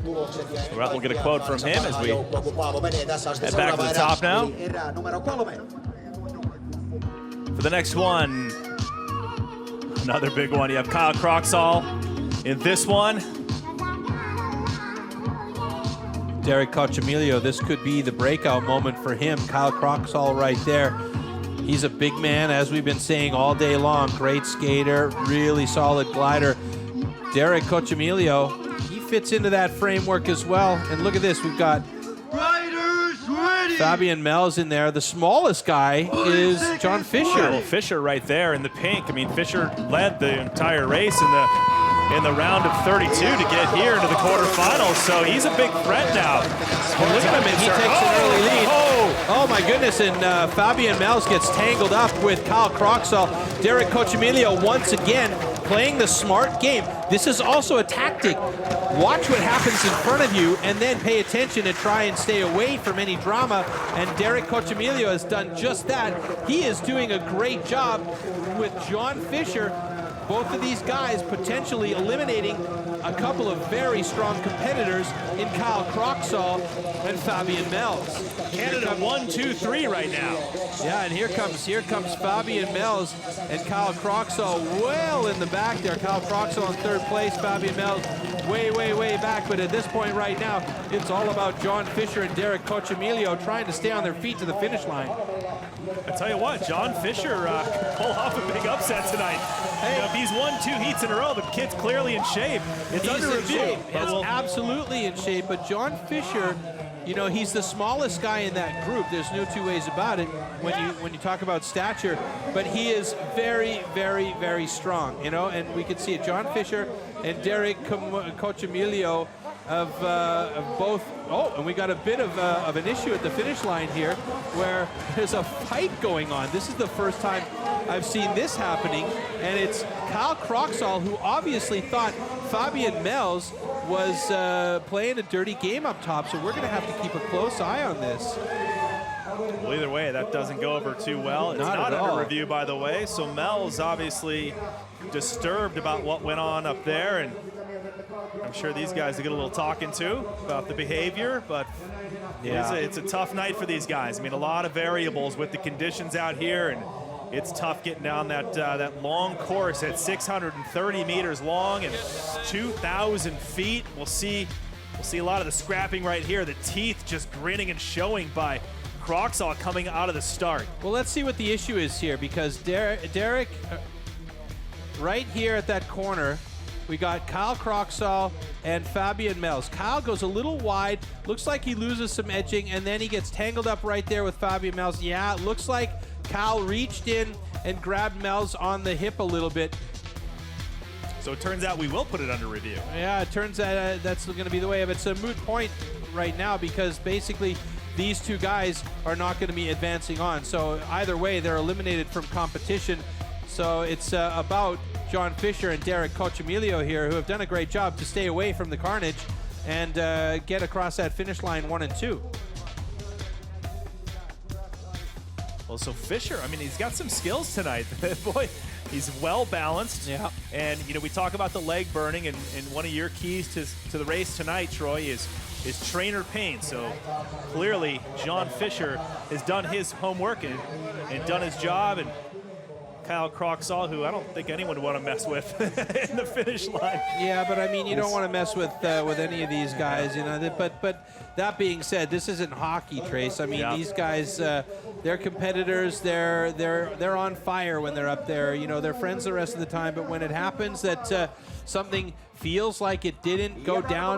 We'll get a quote from him as we head back to the top now. For the next one, another big one. You have Kyle Croxall in this one. Derek Coccimilio, this could be the breakout moment for him. Kyle Croxall right there. He's a big man, as we've been saying all day long. Great skater, really solid glider. Derek Coccimilio, he fits into that framework as well. And look at this, we've got Fabian Mels in there. The smallest guy is John Fisher. Well, Fisher right there in the pink. I mean, Fisher led the entire race in the round of 32 to get here into the quarterfinals, so he's a big threat now. Look at him, and he takes an early lead. Oh my goodness, and Fabian Mels gets tangled up with Kyle Croxall. Derek Coccimilio once again playing the smart game. This is also a tactic. Watch what happens in front of you and then pay attention and try and stay away from any drama, and Derek Coccimilio has done just that. He is doing a great job with John Fisher. Both of these guys potentially eliminating a couple of very strong competitors in Kyle Croxall and Fabian Mels. Canada 1, 2, 3 right now. Yeah, and here comes Fabian Mels and Kyle Croxall well in the back there. Kyle Croxall in third place, Fabian Mels way back, but at this point right now, it's all about John Fisher and Derek Coccimilio trying to stay on their feet to the finish line. I tell you what, John Fisher could pull off a big upset tonight. Hey, if he's won 2 heats in a row, the kid's clearly in shape. It's under review. He's absolutely in shape, but John Fisher, you know, he's the smallest guy in that group. There's no two ways about it when you talk about stature, but he is very strong, you know, and we can see it. John Fisher and Derek Coccimilio of both. Oh, and we got a bit of an issue at the finish line here where there's a fight going on. This is the first time I've seen this happening, and it's Kyle Croxall, who obviously thought Fabian Mels was playing a dirty game up top, so we're going to have to keep a close eye on this. Well, either way, that doesn't go over too well. It's not under review, by the way, so Mel's obviously disturbed about what went on up there, and I'm sure these guys will get a little talking to about the behavior, but yeah, it's a tough night for these guys. I mean, a lot of variables with the conditions out here, and it's tough getting down that long course at 630 meters long and 2,000 feet. We'll see a lot of the scrapping right here. The teeth just grinning and showing by Croxall coming out of the start. Well, let's see what the issue is here, because Derek right here at that corner, we got Kyle Croxall and Fabian Mels. Kyle goes a little wide, looks like he loses some edging, and then he gets tangled up right there with Fabian Mels. Yeah, it looks like Kyle reached in and grabbed Mels on the hip a little bit. So it turns out we will put it under review. Yeah, it turns out that's going to be the way of it. It's a moot point right now because basically these two guys are not going to be advancing on. So either way, they're eliminated from competition. So it's about John Fisher and Derek Coccimilio here, who have done a great job to stay away from the carnage and get across that finish line 1 and 2. Well, so Fisher, I mean, he's got some skills tonight. Boy, he's well balanced. Yeah. And, you know, we talk about the leg burning, and one of your keys to the race tonight, Troy, is trainer pain. So clearly, John Fisher has done his homework and done his job. And Kyle Croxall, who I don't think anyone would want to mess with in the finish line. Yeah, but I mean, you don't want to mess with any of these guys, you know. But that being said, this isn't hockey, Trace. I mean, these guys, they're competitors. They're on fire when they're up there. You know, they're friends the rest of the time. But when it happens that something feels like it didn't go down